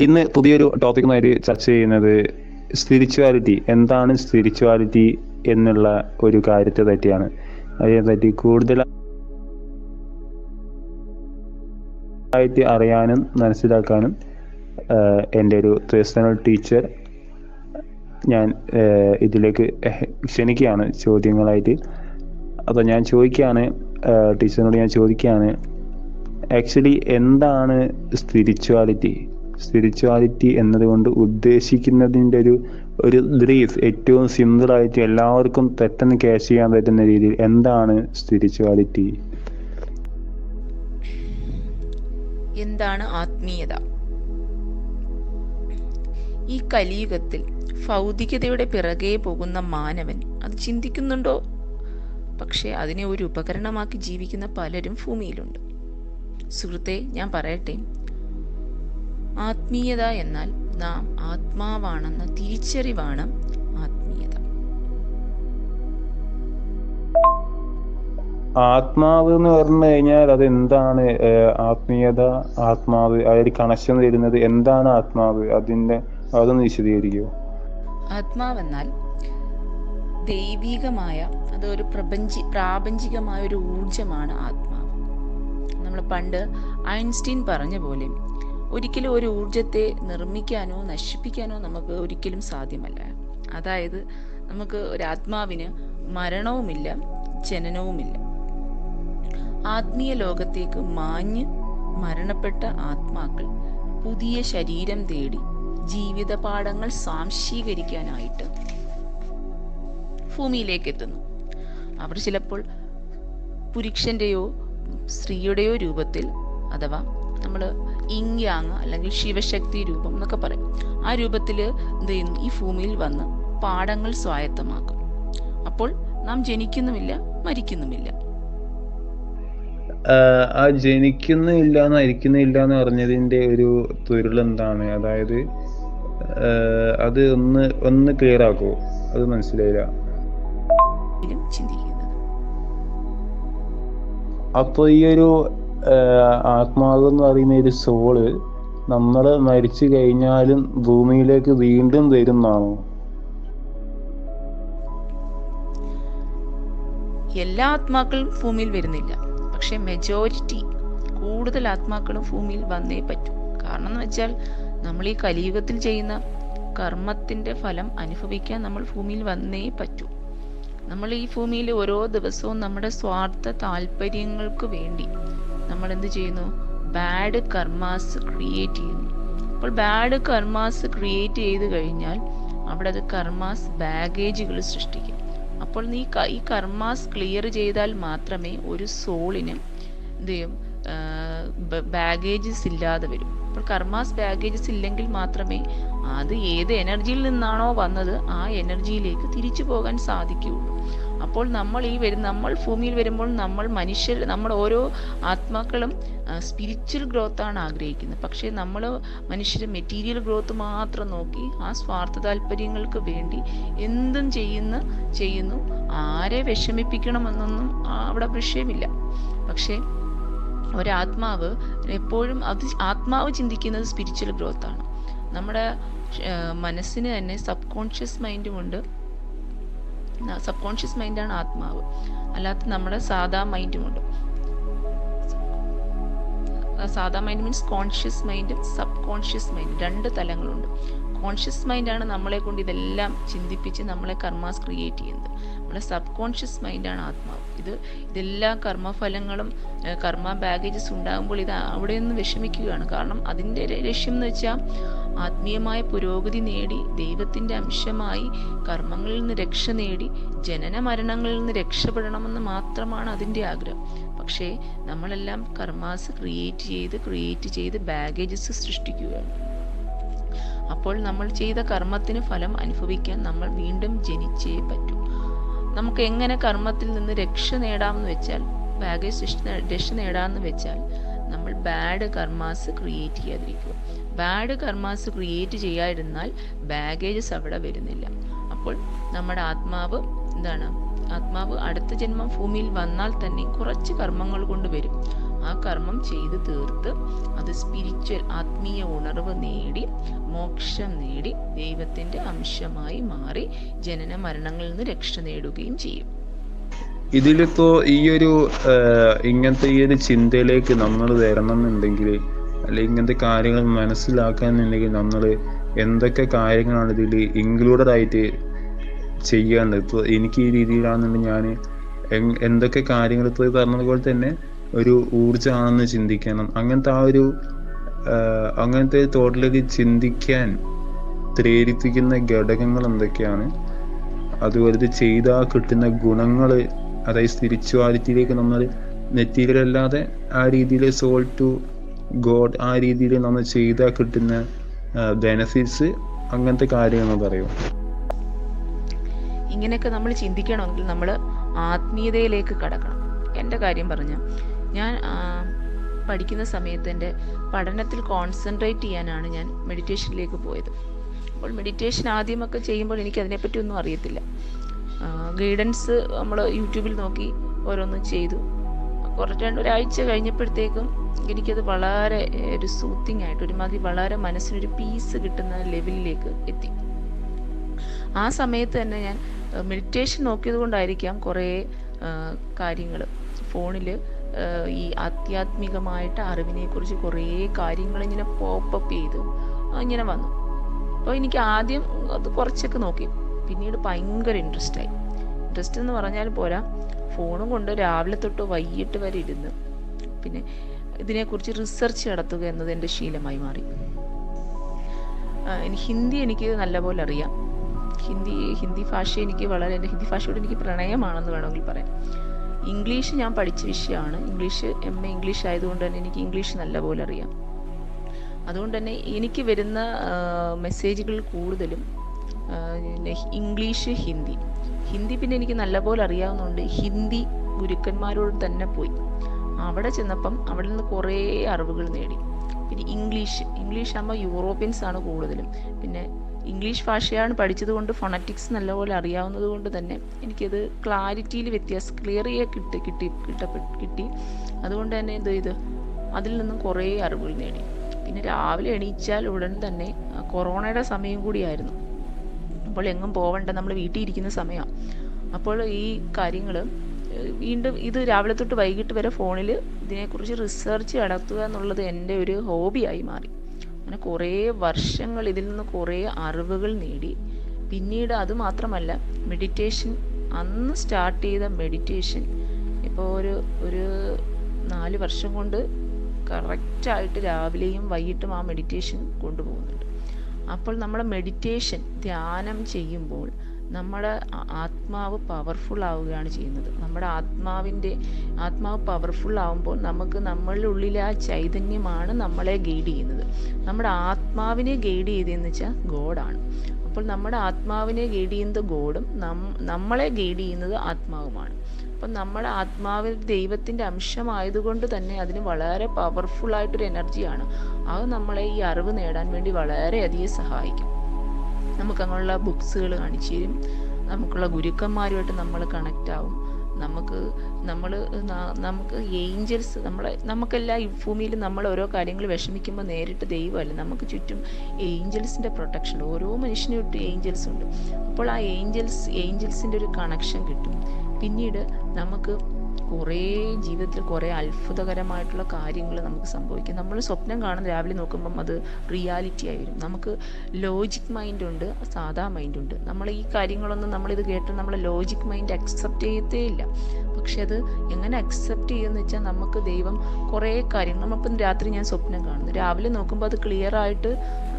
ഇന്ന് പുതിയൊരു ടോപ്പിക്കുമായിട്ട് ചർച്ച ചെയ്യുന്നത് സ്പിരിച്വാലിറ്റി. എന്താണ് സ്പിരിച്വാലിറ്റി എന്നുള്ള ഒരു കാര്യത്തെ പറ്റിയാണ്. അതിനെപ്പറ്റി കൂടുതലായിട്ട് അറിയാനും മനസ്സിലാക്കാനും എൻ്റെ ഒരു പേഴ്സണൽ ടീച്ചർ ഞാൻ ഇതിലേക്ക് ക്ഷണിക്കുകയാണ് ചോദ്യങ്ങളായിട്ട്. അപ്പോൾ ഞാൻ ചോദിക്കുകയാണ്, ടീച്ചറിനോട് ഞാൻ ചോദിക്കുകയാണ്, ആക്ച്വലി എന്താണ് സ്പിരിച്വാലിറ്റി എന്നതുകൊണ്ട് ഉദ്ദേശിക്കുന്നതിൻ്റെ ഒരു ബ്രീഫ്, ഏറ്റവും സിമ്പിളായിട്ട് എല്ലാവർക്കും പെട്ടെന്ന് ക്യാച്ച് ചെയ്യാൻ പറ്റുന്ന രീതിയിൽ എന്താണ് സ്പിരിച്വാലിറ്റി? എന്താണ് ആത്മീയത? ഈ കലിയുഗത്തിൽ ഭൗതികതയുടെ പിറകെ പോകുന്ന മാനവൻ അത് ചിന്തിക്കുന്നുണ്ടോ? പക്ഷെ അതിനെ ഒരു ഉപകരണമാക്കി ജീവിക്കുന്ന പലരും ഭൂമിയിലുണ്ട്. സുഹൃത്തെ, ഞാൻ പറയട്ടെ, ആത്മീയത എന്നാൽ നാം ആത്മാവാണെന്ന തിരിച്ചറിവാണ് ആത്മീയത. ആത്മാവ് എന്ന് പറഞ്ഞു കഴിഞ്ഞാൽ അത് എന്താണ്? ആത്മീയത, ആത്മാവ്, ഒരു കണക്ഷൻ വരുന്നത് എന്താണ്? ആത്മാവ് അതൊന്ന് വിശദീകരിക്കുമോ? ആത്മാവെന്നാൽ ദൈവികമായ, അതൊരു പ്രാപഞ്ചികമായ ഒരു ഊർജമാണ് ആത്മാവ്. നമ്മൾ പണ്ട് ഐൻസ്റ്റീൻ പറഞ്ഞ പോലെ ഒരിക്കലും ഒരു ഊർജത്തെ നിർമ്മിക്കാനോ നശിപ്പിക്കാനോ നമുക്ക് ഒരിക്കലും സാധ്യമല്ല. അതായത് നമുക്ക് ഒരു ആത്മാവിന് മരണവുമില്ല, ജനനവുമില്ല. ആത്മീയ ലോകത്തേക്ക് മാഞ്ഞ് മരണപ്പെട്ട ആത്മാക്കൾ പുതിയ ശരീരം തേടി ജീവിത പാഠങ്ങൾ സ്വാംശീകരിക്കാനായിട്ട് ഭൂമിയിലേക്ക് എത്തുന്നു. അവർ ചിലപ്പോൾ പുരുഷന്റെയോ സ്ത്രീയുടെയോ രൂപത്തിൽ, അഥവാ നമ്മൾ ഇങ് യാങ് അല്ലെങ്കിൽ ശിവശക്തി രൂപം എന്നൊക്കെ പറയും, ആ രൂപത്തിൽ എന്ത് ചെയ്യുന്നു? ഈ ഭൂമിയിൽ വന്ന് പാഠങ്ങൾ സ്വായത്തമാക്കും. അപ്പോൾ നാം ജനിക്കുന്നുമില്ല, മരിക്കുന്നുമില്ല. ആ ജനിക്കുന്നില്ല മരിക്കുന്നില്ല എന്ന് പറഞ്ഞതിന്റെ ഒരു പൊരുൾ എന്താണ്? അതായത് അത് ഒന്ന് ക്ലിയർ ആക്കുമോ? അത് മനസ്സിലായില്ല. ചിന്തിക്കുന്നത്. അപ്പൊ ഈ ഒരു ആത്മാവ് എന്ന് പറയുന്ന ഒരു സോള് നമ്മൾ മരിച്ചു കഴിഞ്ഞാലും ഭൂമിയിലേക്ക് വീണ്ടും വരുന്നാണോ? എല്ലാ ആത്മാക്കളും ഭൂമിയിൽ വരുന്നില്ല, പക്ഷെ മെജോറിറ്റി, കൂടുതൽ ആത്മാക്കളും ഭൂമിയിൽ വന്നേ പറ്റൂ. കാരണം എന്ന് വെച്ചാൽ നമ്മൾ ഈ കലിയുഗത്തിൽ ചെയ്യുന്ന കർമ്മത്തിന്റെ ഫലം അനുഭവിക്കാൻ നമ്മൾ ഭൂമിയിൽ വന്നേ പറ്റൂ. നമ്മൾ ഈ ഭൂമിയിൽ ഓരോ ദിവസവും നമ്മുടെ സ്വാർത്ഥ താല്പര്യങ്ങൾക്ക് വേണ്ടി നമ്മൾ എന്ത് ചെയ്യുന്നു? ബാഡ് കർമാസ് ക്രിയേറ്റ് ചെയ്യുന്നു. അപ്പോൾ ബാഡ് കർമാസ് ക്രിയേറ്റ് ചെയ്ത് കഴിഞ്ഞാൽ അവിടെ അത് കർമാസ് ബാഗേജുകൾ സൃഷ്ടിക്കും. അപ്പോൾ നീ ഈ കർമാസ് ക്ലിയർ ചെയ്താൽ മാത്രമേ ഒരു സോളിന് എന്ത് ചെയ്യും? ബാഗേജസ് ഇല്ലാതെ വരും. അപ്പോൾ കർമാസ് ബാഗേജസ് ഇല്ലെങ്കിൽ മാത്രമേ അത് ഏത് എനർജിയിൽ നിന്നാണോ വന്നത് ആ എനർജിയിലേക്ക് തിരിച്ചു പോകാൻ സാധിക്കുകയുള്ളൂ. അപ്പോൾ നമ്മൾ ഭൂമിയിൽ വരുമ്പോൾ നമ്മൾ ഓരോ ആത്മാക്കളും സ്പിരിച്വൽ ഗ്രോത്ത് ആണ് ആഗ്രഹിക്കുന്നത്. പക്ഷേ നമ്മൾ മനുഷ്യർ മെറ്റീരിയൽ ഗ്രോത്ത് മാത്രം നോക്കി ആ സ്വാർത്ഥ താല്പര്യങ്ങൾക്ക് വേണ്ടി എന്തും ചെയ്യുന്നു. ആരെ വിഷമിപ്പിക്കണമെന്നൊന്നും അവിടെ വിഷയമില്ല. പക്ഷേ ഒരാത്മാവ് എപ്പോഴും ആത്മാവ് ചിന്തിക്കുന്നത് സ്പിരിച്വൽ ഗ്രോത്ത് ആണ്. നമ്മുടെ മനസ്സിന് തന്നെ സബ് കോൺഷ്യസ് മൈൻഡുമുണ്ട്. സബ് കോൺഷ്യസ് മൈൻഡാണ് ആത്മാവ്, അല്ലാത്ത നമ്മുടെ സാധാ മൈൻഡുമുണ്ട്. സാധാ മൈൻഡ് മീൻസ് കോൺഷ്യസ് മൈൻഡും സബ് കോൺഷ്യസ് മൈൻഡും, രണ്ട് തലങ്ങളുണ്ട്. കോൺഷ്യസ് മൈൻഡാണ് നമ്മളെ കൊണ്ട് ഇതെല്ലാം ചിന്തിപ്പിച്ച് നമ്മളെ കർമാസ് ക്രിയേറ്റ് ചെയ്യുന്നത്. നമ്മുടെ സബ് കോൺഷ്യസ് മൈൻഡാണ് ആത്മാവ്. ഇതെല്ലാ കർമ്മഫലങ്ങളും കർമ്മ ബാഗേജസ് ഉണ്ടാകുമ്പോൾ ഇത് അവിടെ നിന്ന് വിഷമിക്കുകയാണ്. കാരണം അതിൻ്റെ ലക്ഷ്യം എന്ന് വെച്ചാൽ ആത്മീയമായ പുരോഗതി നേടി ദൈവത്തിൻ്റെ അംശമായി കർമ്മങ്ങളിൽ നിന്ന് രക്ഷ നേടി ജനന മരണങ്ങളിൽ നിന്ന് രക്ഷപ്പെടണമെന്ന് മാത്രമാണ് അതിൻ്റെ ആഗ്രഹം. പക്ഷേ നമ്മളെല്ലാം കർമാസ് ക്രിയേറ്റ് ചെയ്ത് ബാഗേജസ് സൃഷ്ടിക്കുകയാണ്. അപ്പോൾ നമ്മൾ ചെയ്ത കർമ്മത്തിന് ഫലം അനുഭവിക്കാൻ നമ്മൾ വീണ്ടും ജനിച്ചേ പറ്റൂ. നമുക്ക് എങ്ങനെ കർമ്മത്തിൽ നിന്ന് രക്ഷ നേടാമെന്ന് വെച്ചാൽ, ബാഗേജ് രക്ഷ നേടാമെന്ന് വെച്ചാൽ നമ്മൾ ബാഡ് കർമാസ് ക്രിയേറ്റ് ചെയ്യാതിരിക്കുക. ബാഡ് കർമാസ് ക്രിയേറ്റ് ചെയ്യാതിരുന്നാൽ ബാഗേജസ് അവിടെ വരുന്നില്ല. അപ്പോൾ നമ്മുടെ ആത്മാവ് അടുത്ത ജന്മം ഭൂമിയിൽ വന്നാൽ തന്നെ കുറച്ച് കർമ്മങ്ങൾ കൊണ്ട് വരും. ആ കർമ്മം ചെയ്ത് തീർത്ത് അത് സ്പിരിച്വൽ ആത്മീയ ഉണർവ് നേടി മോക്ഷം നേടി ദൈവത്തിൻ്റെ അംശമായി മാറി ജനന മരണങ്ങളിൽ നിന്ന് രക്ഷ നേടുകയും ചെയ്യും. ഇതിലിപ്പോ ഈ ഒരു ഇങ്ങനത്തെ ഈ ഒരു ചിന്തയിലേക്ക് നമ്മൾ വരണം എന്നുണ്ടെങ്കിൽ, അല്ലെങ്കിൽ ഇങ്ങനത്തെ കാര്യങ്ങൾ മനസ്സിലാക്കാന്നുണ്ടെങ്കിൽ നമ്മൾ എന്തൊക്കെ കാര്യങ്ങളാണ് ഇതിൽ ഇൻക്ലൂഡഡ് ആയിട്ട് ചെയ്യേണ്ടത്? ഇപ്പോൾ എനിക്ക് ഈ രീതിയിലാണെന്നുണ്ടെങ്കിൽ ഞാൻ എന്തൊക്കെ കാര്യങ്ങൾ ഇപ്പോൾ പറഞ്ഞതുപോലെ തന്നെ ഒരു ഊർജ്ജമാണെന്ന് ചിന്തിക്കണം. അങ്ങനത്തെ തോട്ടിലേക്ക് ചിന്തിക്കാൻ പ്രേരിപ്പിക്കുന്ന ഘടകങ്ങൾ എന്തൊക്കെയാണ്? അതുപോലെ ഇത് ചെയ്താൽ കിട്ടുന്ന ഗുണങ്ങൾ, അതായത് സ്പിരിച്വാലിറ്റിയിലേക്ക് നമ്മൾ മെറ്റീരിയൽ അല്ലാതെ ആ രീതിയിൽ സോൾ ടു ഗോഡ് ആ രീതിയിൽ നമ്മൾ ചെയ്താൽ കിട്ടുന്ന ബെനഫിറ്റ്സ്, അങ്ങനത്തെ കാര്യങ്ങൾ പറയും. ഇങ്ങനെയൊക്കെ നമ്മൾ ചിന്തിക്കണമെങ്കിൽ നമ്മൾ ആത്മീയതയിലേക്ക് കടക്കണം. എൻ്റെ കാര്യം പറഞ്ഞാൽ ഞാൻ പഠിക്കുന്ന സമയത്ത് എൻ്റെ പഠനത്തിൽ കോൺസെൻട്രേറ്റ് ചെയ്യാനാണ് ഞാൻ മെഡിറ്റേഷനിലേക്ക് പോയത്. അപ്പോൾ മെഡിറ്റേഷൻ ആദ്യമൊക്കെ ചെയ്യുമ്പോൾ എനിക്ക് അതിനെപ്പറ്റി ഒന്നും അറിയത്തില്ല. ഗൈഡൻസ് നമ്മൾ യൂട്യൂബിൽ നോക്കി ഓരോന്നും ചെയ്തു. ഒരാഴ്ച കഴിഞ്ഞപ്പോഴത്തേക്കും എനിക്കത് വളരെ ഒരു സൂത്തിങ് ആയിട്ട്, ഒരുമാതിരി വളരെ മനസ്സിനൊരു പീസ് കിട്ടുന്ന ലെവലിലേക്ക് എത്തി. ആ സമയത്ത് തന്നെ ഞാൻ മെഡിറ്റേഷൻ നോക്കിയത് കൊണ്ടായിരിക്കാം കുറേ കാര്യങ്ങൾ ഫോണിൽ ഈ ആധ്യാത്മികമായിട്ട് അറിവിനെക്കുറിച്ച് കുറേ കാര്യങ്ങൾ ഇങ്ങനെ പോപ്പപ്പ് ചെയ്ത് ഇങ്ങനെ വന്നു. അപ്പോൾ എനിക്ക് ആദ്യം അത് കുറച്ചൊക്കെ നോക്കി, പിന്നീട് ഭയങ്കര ഇൻട്രസ്റ്റ് എന്ന് പറഞ്ഞാൽ പോരാ, ഫോണും കൊണ്ട് രാവിലെ തൊട്ട് വൈകിട്ട് വരെ ഇരുന്ന് പിന്നെ ഇതിനെക്കുറിച്ച് റിസർച്ച് നടത്തുക എന്നത് എൻ്റെ ശീലമായി മാറി. ഹിന്ദി എനിക്ക് നല്ലപോലെ അറിയാം. ഹിന്ദി ഭാഷ എനിക്ക് എൻ്റെ ഹിന്ദി ഭാഷയോട് എനിക്ക് പ്രണയമാണെന്ന് വേണമെങ്കിൽ പറയാം. ഇംഗ്ലീഷ് ഞാൻ പഠിച്ച വിഷയമാണ്. MA ഇംഗ്ലീഷ് ആയതുകൊണ്ട് തന്നെ എനിക്ക് ഇംഗ്ലീഷ് നല്ലപോലെ അറിയാം. അതുകൊണ്ട് തന്നെ എനിക്ക് വരുന്ന മെസ്സേജുകൾ കൂടുതലും ഇംഗ്ലീഷ്, ഹിന്ദി പിന്നെ എനിക്ക് നല്ലപോലെ അറിയാവുന്നതുകൊണ്ട് ഹിന്ദി ഗുരുക്കന്മാരോട് തന്നെ പോയി. അവിടെ ചെന്നപ്പം അവിടെ നിന്ന് കുറേ അറിവുകൾ നേടി. പിന്നെ ഇംഗ്ലീഷ് ആകുമ്പോൾ യൂറോപ്യൻസ് ആണ് കൂടുതലും. പിന്നെ ഇംഗ്ലീഷ് ഭാഷയാണ് പഠിച്ചത് കൊണ്ട് ഫോണറ്റിക്സ് നല്ലപോലെ അറിയാവുന്നത് കൊണ്ട് തന്നെ എനിക്കത് ക്ലാരിറ്റിയിൽ ക്ലിയർ കിട്ടി. അതുകൊണ്ട് തന്നെ അതിൽ നിന്നും കുറേ അറിവുകൾ നേടി. പിന്നെ രാവിലെ എണീച്ചാൽ ഉടൻ തന്നെ കൊറോണയുടെ സമയം കൂടിയായിരുന്നു. അപ്പോൾ എങ്ങും പോവണ്ട, നമ്മൾ വീട്ടിൽ ഇരിക്കുന്ന സമയമാണ്. അപ്പോൾ ഈ കാര്യങ്ങൾ വീണ്ടും ഇത് രാവിലെ തൊട്ട് വൈകിട്ട് വരെ ഫോണിൽ ഇതിനെക്കുറിച്ച് റിസർച്ച് നടത്തുക എന്നുള്ളത് എൻ്റെ ഒരു ഹോബിയായി മാറി. അങ്ങനെ കുറേ വർഷങ്ങൾ ഇതിൽ നിന്ന് കുറേ അറിവുകൾ നേടി. പിന്നീട് അത് മാത്രമല്ല, മെഡിറ്റേഷൻ അന്ന് സ്റ്റാർട്ട് ചെയ്ത മെഡിറ്റേഷൻ ഇപ്പോൾ ഒരു 4 വർഷം കൊണ്ട് കറക്റ്റായിട്ട് രാവിലെയും വൈകിട്ടും ആ മെഡിറ്റേഷൻ കൊണ്ടുപോകുന്നുണ്ട്. അപ്പോൾ നമ്മുടെ മെഡിറ്റേഷൻ ധ്യാനം ചെയ്യുമ്പോൾ നമ്മുടെ ആത്മാവ് പവർഫുൾ ആവുകയാണ് ചെയ്യുന്നത്. നമ്മുടെ ആത്മാവ് പവർഫുൾ ആവുമ്പോൾ നമ്മളുടെ ഉള്ളിലെ ആ ചൈതന്യമാണ് നമ്മളെ ഗൈഡ് ചെയ്യുന്നത്. നമ്മുടെ ആത്മാവിനെ ഗൈഡ് ചെയ്തതെന്ന് വെച്ചാൽ ഗോഡാണ്. അപ്പോൾ നമ്മുടെ ആത്മാവിനെ ഗൈഡ് ചെയ്യുന്നത് ഗോഡും നമ്മളെ ഗൈഡ് ചെയ്യുന്നത് ആത്മാവുമാണ്. അപ്പം നമ്മുടെ ആത്മാവ് ദൈവത്തിൻ്റെ അംശമായതുകൊണ്ട് തന്നെ അതിന് വളരെ പവർഫുള്ളായിട്ടൊരു എനർജിയാണ്. അത് നമ്മളെ ഈ അറിവ് നേടാൻ വേണ്ടി വളരെയധികം സഹായിക്കും. നമുക്കങ്ങനെയുള്ള ബുക്സുകൾ കാണിച്ചു തരും. നമുക്കുള്ള ഗുരുക്കന്മാരുമായിട്ട് നമ്മൾ കണക്റ്റ് ആവും. നമുക്ക് ഏഞ്ചൽസ് നമുക്കെല്ലാം ഈ ഭൂമിയിൽ നമ്മൾ ഓരോ കാര്യങ്ങൾ വിഷമിക്കുമ്പോൾ നേരിട്ട് ദൈവമല്ല, നമുക്ക് ചുറ്റും ഏഞ്ചൽസിൻ്റെ പ്രൊട്ടക്ഷൻ ഉണ്ട്. ഓരോ മനുഷ്യനും ചുറ്റും ഏഞ്ചൽസ് ഉണ്ട്. അപ്പോൾ ആ ഏഞ്ചൽസിൻ്റെ ഒരു കണക്ഷൻ കിട്ടും. പിന്നീട് നമുക്ക് ജീവിതത്തിൽ കുറേ അത്ഭുതകരമായിട്ടുള്ള കാര്യങ്ങൾ നമുക്ക് സംഭവിക്കും. നമ്മൾ സ്വപ്നം കാണുന്ന രാവിലെ നോക്കുമ്പം അത് റിയാലിറ്റി ആയി വരും. നമുക്ക് ലോജിക് മൈൻഡ് ഉണ്ട്, സാധാ മൈൻഡ് ഉണ്ട്. നമ്മൾ ഈ കാര്യങ്ങളൊന്നും നമ്മളിത് കേട്ട് നമ്മളെ ലോജിക് മൈൻഡ് അക്സെപ്റ്റ് ചെയ്യത്തേ ഇല്ല. പക്ഷെ അത് എങ്ങനെ അക്സെപ്റ്റ് ചെയ്യുമെന്ന് വെച്ചാൽ നമുക്ക് ദൈവം കുറേ കാര്യങ്ങൾ, നമ്മളിപ്പം രാത്രി ഞാൻ സ്വപ്നം കാണുന്നു, രാവിലെ നോക്കുമ്പോൾ അത് ക്ലിയർ ആയിട്ട്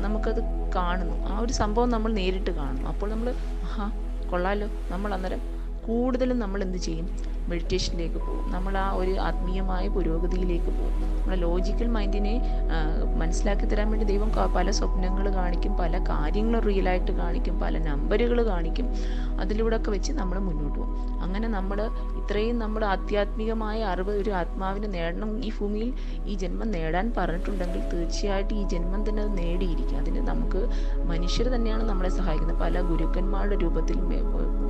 നമുക്കത് കാണുന്നു. ആ ഒരു സംഭവം നമ്മൾ നേരിട്ട് കാണുന്നു. അപ്പോൾ നമ്മൾ കൊള്ളാലോ, നമ്മൾ അന്നേരം കൂടുതലും നമ്മൾ എന്ത് ചെയ്യും? മെഡിറ്റേഷനിലേക്ക് പോകും. നമ്മൾ ആ ഒരു ആത്മീയമായ പുരോഗതിയിലേക്ക് പോകും. നമ്മുടെ ലോജിക്കൽ മൈൻഡിനെ മനസ്സിലാക്കി തരാൻ വേണ്ടി ദൈവം പല സ്വപ്നങ്ങൾ കാണിക്കും, പല കാര്യങ്ങൾ റിയലായിട്ട് കാണിക്കും, പല നമ്പറുകൾ കാണിക്കും. അതിലൂടെ ഒക്കെ വെച്ച് നമ്മൾ മുന്നോട്ട് പോകും. അങ്ങനെ ഇത്രയും നമ്മൾ ആധ്യാത്മികമായ അറിവ് ഒരു ആത്മാവിനെ നേടണം, ഈ ഭൂമിയിൽ ഈ ജന്മം നേടാൻ പറഞ്ഞിട്ടുണ്ടെങ്കിൽ തീർച്ചയായിട്ടും ഈ ജന്മം തന്നെ അത് നേടിയിരിക്കും. അതിന് നമുക്ക് മനുഷ്യർ തന്നെയാണ് നമ്മളെ സഹായിക്കുന്നത്. പല ഗുരുക്കന്മാരുടെ രൂപത്തിൽ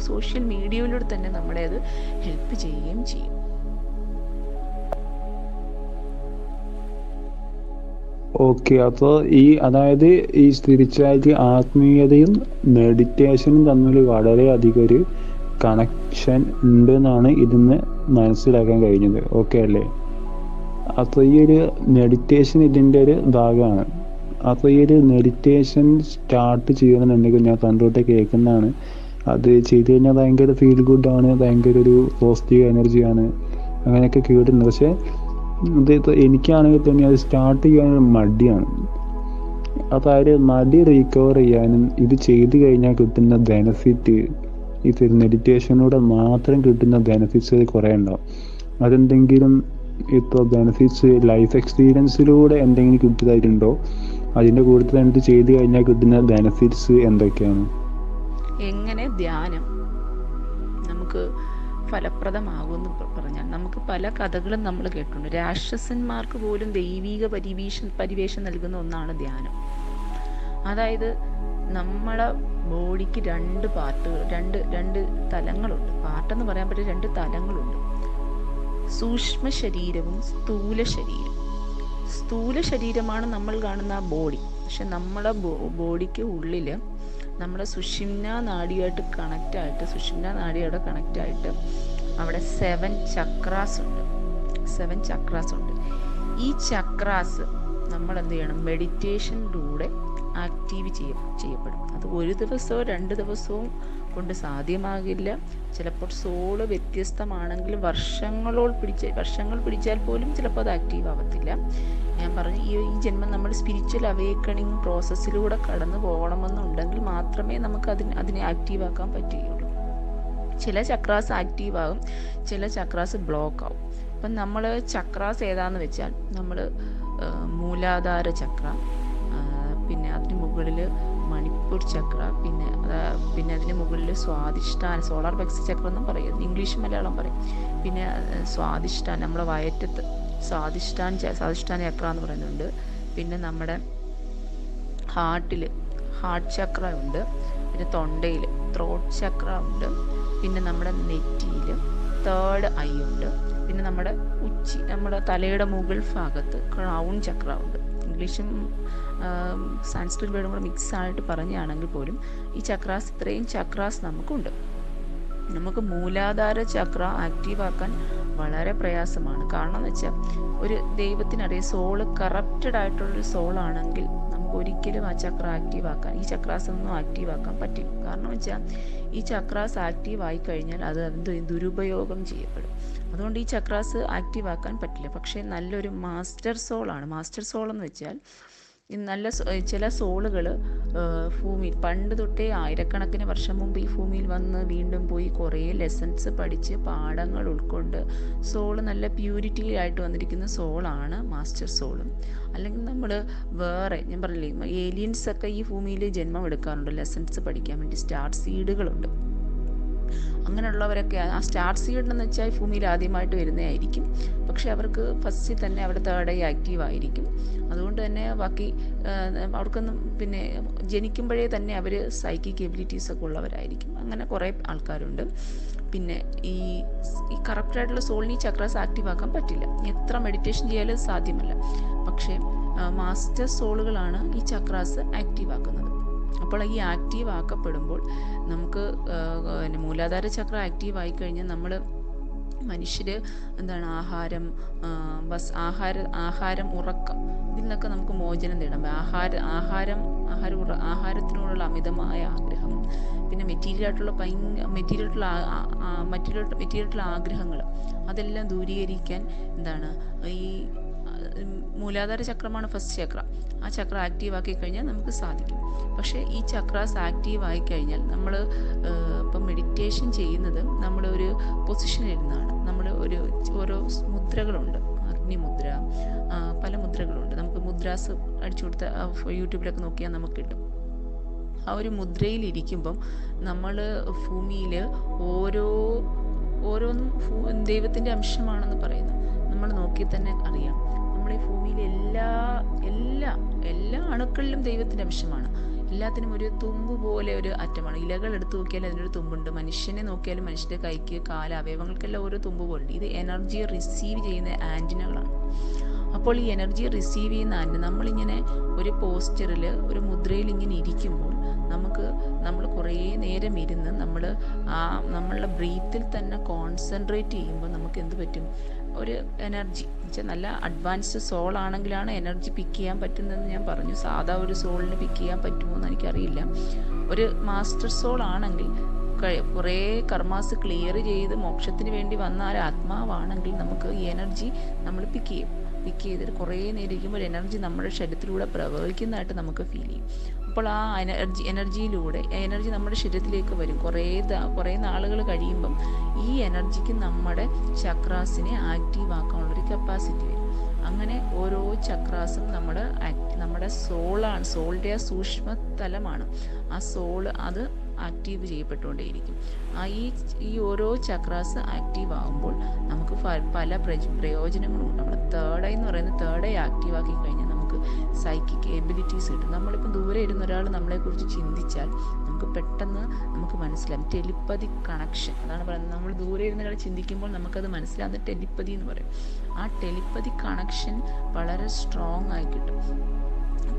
സോഷ്യൽ മീഡിയയിലൂടെ തന്നെ നമ്മളെ അത് ഹെൽപ്പ് ചെയ്യുകയും ചെയ്യും. ഓക്കെ, അപ്പോൾ അതായത് ഈ സ്പിരിച്വാലിറ്റി, ആത്മീയതയും മെഡിറ്റേഷനും തമ്മിൽ വളരെയധികം ഒരു കണക്ഷൻ ഉണ്ടെന്നാണ് ഇതിന്ന് മനസ്സിലാക്കാൻ കഴിഞ്ഞത്. ഓക്കെ അല്ലേ? അപ്പോൾ ഈ ഒരു മെഡിറ്റേഷൻ ഇതിൻ്റെ ഒരു ഭാഗമാണ്. അപ്പോൾ ഈ ഒരു മെഡിറ്റേഷൻ സ്റ്റാർട്ട് ചെയ്യണമെന്നുണ്ടെങ്കിൽ ഞാൻ പണ്ടോട്ടേ കേൾക്കുന്നതാണ്, അത് ചെയ്ത് കഴിഞ്ഞാൽ ഭയങ്കര ഫീൽ ഗുഡാണ്, ഭയങ്കര ഒരു പോസിറ്റീവ് എനർജിയാണ്, അങ്ങനെയൊക്കെ കേട്ടിട്ടുണ്ട്. പക്ഷേ ഇത് എനിക്കാണെങ്കിൽ തന്നെ അത് സ്റ്റാർട്ട് ചെയ്യാനൊരു മടിയാണ്. അതായത് മടി റീകവർ ചെയ്യാനും ഇത് ചെയ്ത് കഴിഞ്ഞാൽ കിട്ടുന്ന ബെനിഫിറ്റ്, ഇത് മെഡിറ്റേഷനിലൂടെ മാത്രം കിട്ടുന്ന ബെനിഫിറ്റ്സ് കുറേ ഉണ്ടാവും. അതെന്തെങ്കിലും ഇപ്പോൾ ബെനിഫിറ്റ്സ് ലൈഫ് എക്സ്പീരിയൻസിലൂടെ എന്തെങ്കിലും കിട്ടിയതായിട്ടുണ്ടോ? അതിൻ്റെ കൂടുതൽ ഇത് ചെയ്ത് കഴിഞ്ഞാൽ കിട്ടുന്ന ബെനിഫിറ്റ്സ് എന്തൊക്കെയാണ്? എങ്ങനെ ധ്യാനം നമുക്ക് ഫലപ്രദമാകുമെന്ന് പറഞ്ഞാൽ, നമുക്ക് പല കഥകളും നമ്മൾ കേട്ടിട്ടുണ്ട്. രാക്ഷസന്മാർക്ക് പോലും ദൈവിക പരിവേഷം നൽകുന്ന ഒന്നാണ് ധ്യാനം. അതായത് നമ്മളെ ബോഡിക്ക് രണ്ട് പാർട്ടുകൾ, രണ്ട് തലങ്ങളുണ്ട്. പാർട്ടെന്ന് പറയാൻ പറ്റിയ രണ്ട് തലങ്ങളുണ്ട്. സൂക്ഷ്മ ശരീരവും സ്ഥൂല ശരീരം. സ്ഥൂല ശരീരമാണ് നമ്മൾ കാണുന്ന ബോഡി. പക്ഷെ നമ്മളെ ബോഡിക്ക് ഉള്ളിൽ നമ്മുടെ സുഷുമ്നാ നാഡിയായിട്ട് കണക്റ്റായിട്ട് അവിടെ 7 ചക്രാസ് ഉണ്ട്. ഈ ചക്രാസ് നമ്മൾ എന്ത് ചെയ്യണം? മെഡിറ്റേഷനിലൂടെ ആക്റ്റീവ് ചെയ്യപ്പെടും. അത് ഒരു ദിവസമോ 2 ദിവസവും കൊണ്ട് സാധ്യമാകില്ല. ചിലപ്പോൾ സോള് വ്യത്യസ്തമാണെങ്കിലും വർഷങ്ങൾ പിടിച്ചാൽ പോലും ചിലപ്പോൾ അത് ആക്റ്റീവ് ആവത്തില്ല. ഞാൻ പറഞ്ഞു, ഈ ജന്മം നമ്മൾ സ്പിരിച്വൽ അവേക്കണിങ് പ്രോസസ്സിലൂടെ കടന്നു പോകണമെന്നുണ്ടെങ്കിൽ മാത്രമേ നമുക്ക് അതിനെ ആക്റ്റീവ് ആക്കാൻ പറ്റുകയുള്ളൂ. ചില ചക്രാസ് ആക്റ്റീവ് ആകും, ചില ചക്രാസ് ബ്ലോക്ക് ആവും. അപ്പം നമ്മൾ ചക്രാസ് ഏതാന്ന് വെച്ചാൽ, നമ്മൾ മൂലാധാര ചക്ര, പിന്നെ അതിന് മുകളിൽ മണിപ്പൂർ ചക്ര, പിന്നെ അതിന് മുകളിൽ സ്വാധിഷ്ഠാന, സോളാർ പ്ലെക്സസ് ചക്ര എന്നും പറയും, ഇംഗ്ലീഷ് മലയാളം പറയും. പിന്നെ സ്വാധിഷ്ഠാനം, നമ്മളെ വയറ്റത്ത് സ്വാധിഷ്ഠാന ചക്ര എന്ന് പറയുന്നുണ്ട്. പിന്നെ നമ്മുടെ ഹാർട്ട് ചക്ര ഉണ്ട്. പിന്നെ തൊണ്ടയിൽ ത്രോട്ട് ചക്ര ഉണ്ട്. പിന്നെ നമ്മുടെ നെറ്റിയിൽ 3rd ഐ ഉണ്ട്. പിന്നെ നമ്മുടെ നമ്മുടെ തലയുടെ മുകൾ ഭാഗത്ത് ക്രൗൺ ചക്ര ഉണ്ട്. ഇംഗ്ലീഷും സാൻസ്ക്രിറ്റ് വേർഡും കൂടെ മിക്സ് ആയിട്ട് പറഞ്ഞാണെങ്കിൽ പോലും ഈ ചക്രാസ്, ഇത്രയും ചക്രാസ് നമുക്കുണ്ട്. നമുക്ക് മൂലാധാര ചക്ര ആക്റ്റീവ് ആക്കാൻ വളരെ പ്രയാസമാണ്. കാരണം എന്ന് വെച്ചാൽ, ഒരു ദൈവത്തിനറിയാം, സോള് കറപ്റ്റഡ് ആയിട്ടുള്ളൊരു സോളാണെങ്കിൽ നമുക്ക് ഒരിക്കലും ആ ചക്ര ആക്റ്റീവ് ആക്കാൻ, ഈ ചക്രാസ് ഒന്നും ആക്റ്റീവ് ആക്കാൻ പറ്റില്ല. കാരണം വെച്ചാൽ ഈ ചക്രാസ് ആക്റ്റീവ് ആയി കഴിഞ്ഞാൽ അത് ദുരുപയോഗം ചെയ്യപ്പെടും. അതുകൊണ്ട് ഈ ചക്രാസ് ആക്റ്റീവ് ആക്കാൻ പറ്റില്ല. പക്ഷേ നല്ലൊരു മാസ്റ്റർ സോളാണ്. മാസ്റ്റർ സോൾ എന്ന് വെച്ചാൽ, നല്ല ചില സോളുകൾ ഭൂമിയിൽ പണ്ട് തൊട്ടേ ആയിരക്കണക്കിന് വർഷം മുമ്പ് ഈ ഭൂമിയിൽ വന്ന് വീണ്ടും പോയി കുറേ ലെസൺസ് പഠിച്ച് പാഠങ്ങൾ ഉൾക്കൊണ്ട് സോള് നല്ല പ്യൂരിറ്റിയിലായിട്ട് വന്നിരിക്കുന്ന സോളാണ് മാസ്റ്റർ സോളും. അല്ലെങ്കിൽ നമ്മൾ വേറെ, ഞാൻ പറഞ്ഞില്ലേ, ഏലിയൻസ് ഒക്കെ ഈ ഭൂമിയിൽ ജന്മം എടുക്കാറുണ്ട് ലെസൺസ് പഠിക്കാൻ വേണ്ടി. സ്റ്റാർ സീഡുകളുണ്ട്. അങ്ങനെയുള്ളവരൊക്കെ, ആ സ്റ്റാർ സീഡ് എന്ന് വെച്ചാൽ ഭൂമിയിൽ ആദ്യമായിട്ട് വരുന്നതായിരിക്കും. പക്ഷെ അവർക്ക് ഫസ്റ്റിൽ തന്നെ അവിടെ 3rd ഐ ആക്റ്റീവ് ആയിരിക്കും. അതുകൊണ്ട് തന്നെ ബാക്കി അവർക്കൊന്നും, പിന്നെ ജനിക്കുമ്പോഴേ തന്നെ അവർ സൈക്കിക് എബിലിറ്റീസ് ഒക്കെ ഉള്ളവരായിരിക്കും. അങ്ങനെ കുറേ ആൾക്കാരുണ്ട്. പിന്നെ ഈ കറക്റ്റായിട്ടുള്ള സോളിന് ഈ ചക്രാസ് ആക്റ്റീവ് ആക്കാൻ പറ്റില്ല. എത്ര മെഡിറ്റേഷൻ ചെയ്യാലും സാധ്യമല്ല. പക്ഷേ മാസ്റ്റർ സോളുകളാണ് ഈ ചക്രാസ് ആക്റ്റീവ് ആക്കുന്നത്. അപ്പോൾ ഈ ആക്റ്റീവ് ആക്കപ്പെടുമ്പോൾ നമുക്ക് മൂലാധാര ചക്ര ആക്റ്റീവ് ആയിക്കഴിഞ്ഞാൽ നമ്മൾ മനുഷ്യർ എന്താണ്, ആഹാരം, ഉറക്കം, ഇതിൽ നിന്നൊക്കെ നമുക്ക് മോചനം നേടാം. ആഹാരത്തിനോടുള്ള അമിതമായ ആഗ്രഹം, പിന്നെ മെറ്റീരിയലായിട്ടുള്ള ആഗ്രഹങ്ങൾ, അതെല്ലാം ദൂരീകരിക്കാൻ എന്താണ്, ഈ മൂലാധാര ചക്രമാണ് ഫസ്റ്റ് ചക്ര. ആ ചക്ര ആക്റ്റീവ് ആക്കി കഴിഞ്ഞാൽ നമുക്ക് സാധിക്കും. പക്ഷേ ഈ ചക്രാസ് ആക്റ്റീവ് ആയിക്കഴിഞ്ഞാൽ നമ്മൾ ഇപ്പം മെഡിറ്റേഷൻ ചെയ്യുന്നത് നമ്മൾ ഒരു പൊസിഷനിൽ ഇരുന്നാണ്. നമ്മൾ ഓരോ മുദ്രകളുണ്ട്, അഗ്നിമുദ്ര, പല മുദ്രകളുണ്ട്. നമുക്ക് മുദ്രാസ് അടിച്ചു കൊടുത്ത യൂട്യൂബിലൊക്കെ നോക്കിയാൽ നമുക്ക് കിട്ടും. ആ ഒരു മുദ്രയിലിരിക്കുമ്പം നമ്മൾ ഭൂമിയിൽ ഓരോന്നും ദൈവത്തിൻ്റെ അംശമാണെന്ന് പറയുന്നു. നമ്മൾ നോക്കി തന്നെ അറിയാം, നമ്മുടെ ഈ ഭൂമിയിലെ എല്ലാ അണുക്കളിലും ദൈവത്തിൻ്റെ അംശമാണ്. എല്ലാത്തിനും ഒരു തുമ്പ് പോലെ ഒരു അറ്റമാണ്. ഇലകൾ എടുത്തു നോക്കിയാൽ അതിനൊരു തുമ്പുണ്ട്. മനുഷ്യനെ നോക്കിയാലും മനുഷ്യൻ്റെ കൈക്ക്, കാല, അവയവങ്ങൾക്കെല്ലാം ഓരോ തുമ്പ് പോലെ. ഇത് എനർജിയെ റിസീവ് ചെയ്യുന്ന ആൻറ്റിനകളാണ്. അപ്പോൾ ഈ എനർജി റിസീവ് ചെയ്യുന്ന നമ്മളിങ്ങനെ ഒരു പോസ്ചറിൽ, ഒരു മുദ്രയിൽ ഇങ്ങനെ ഇരിക്കുമ്പോൾ നമ്മൾ കുറേ നേരം ഇരുന്ന് നമ്മളുടെ ബ്രീത്തിൽ തന്നെ കോൺസെൻട്രേറ്റ് ചെയ്യുമ്പോൾ നമുക്ക് എന്ത് പറ്റും, ഒരു എനർജി വെച്ചാൽ നല്ല അഡ്വാൻസ്ഡ് സോൾ ആണെങ്കിലാണ് എനർജി പിക്ക് ചെയ്യാൻ പറ്റുന്നതെന്ന് ഞാൻ പറഞ്ഞു. സാധാ ഒരു സോളിന് പിക്ക് ചെയ്യാൻ പറ്റുമോ എന്ന് എനിക്കറിയില്ല. ഒരു മാസ്റ്റർ സോൾ ആണെങ്കിൽ കുറേ കർമാസ് ക്ലിയർ ചെയ്ത് മോക്ഷത്തിന് വേണ്ടി വന്ന ആ ആത്മാവാണെങ്കിൽ നമുക്ക് ഈ എനർജി നമ്മൾ പിക്ക് ചെയ്തിട്ട് കുറേ നേരം ഇരിക്കുമ്പോൾ എനർജി നമ്മുടെ ശരീരത്തിലൂടെ പ്രവഹിക്കുന്നതായിട്ട് നമുക്ക് ഫീൽ ചെയ്യും. അപ്പോൾ ആ എനർജിയിലൂടെ എനർജി നമ്മുടെ ശരീരത്തിലേക്ക് വരും. കുറേ നാളുകൾ കഴിയുമ്പം ഈ എനർജിക്ക് നമ്മുടെ ചക്രാസിനെ ആക്റ്റീവ് ആക്കാനുള്ളൊരു കപ്പാസിറ്റി വരും. അങ്ങനെ ഓരോ ചക്രാസും നമ്മുടെ സോളിൻ്റെ ആ സൂക്ഷ്മ തലമാണ്. ആ സോള് അത് ആക്റ്റീവ് ചെയ്യപ്പെട്ടുകൊണ്ടേയിരിക്കും. ഈ ഓരോ ചക്രാസ് ആക്റ്റീവ് ആകുമ്പോൾ നമുക്ക് പല പ്രയോജനങ്ങളുണ്ട്. നമ്മുടെ തേർഡ് ഐ എന്ന് പറയുന്നത് തേർഡ് ഐ ആക്റ്റീവ് ആക്കി കഴിഞ്ഞാൽ നമുക്ക് സൈക്കിക് എബിലിറ്റീസ് കിട്ടും. നമ്മളിപ്പോൾ ദൂരെ ഇരുന്ന ഒരാൾ നമ്മളെക്കുറിച്ച് ചിന്തിച്ചാൽ നമുക്ക് പെട്ടെന്ന് മനസ്സിലാവും. ടെലിപ്പതി കണക്ഷൻ അതാണ് പറയുന്നത്. നമ്മൾ ദൂരെ ഇരുന്ന ഒരാൾ ചിന്തിക്കുമ്പോൾ നമുക്കത് മനസ്സിലാകുന്ന ടെലിപ്പതി എന്ന് പറയും. ആ ടെലിപ്പതി കണക്ഷൻ വളരെ സ്ട്രോങ് ആയി കിട്ടും.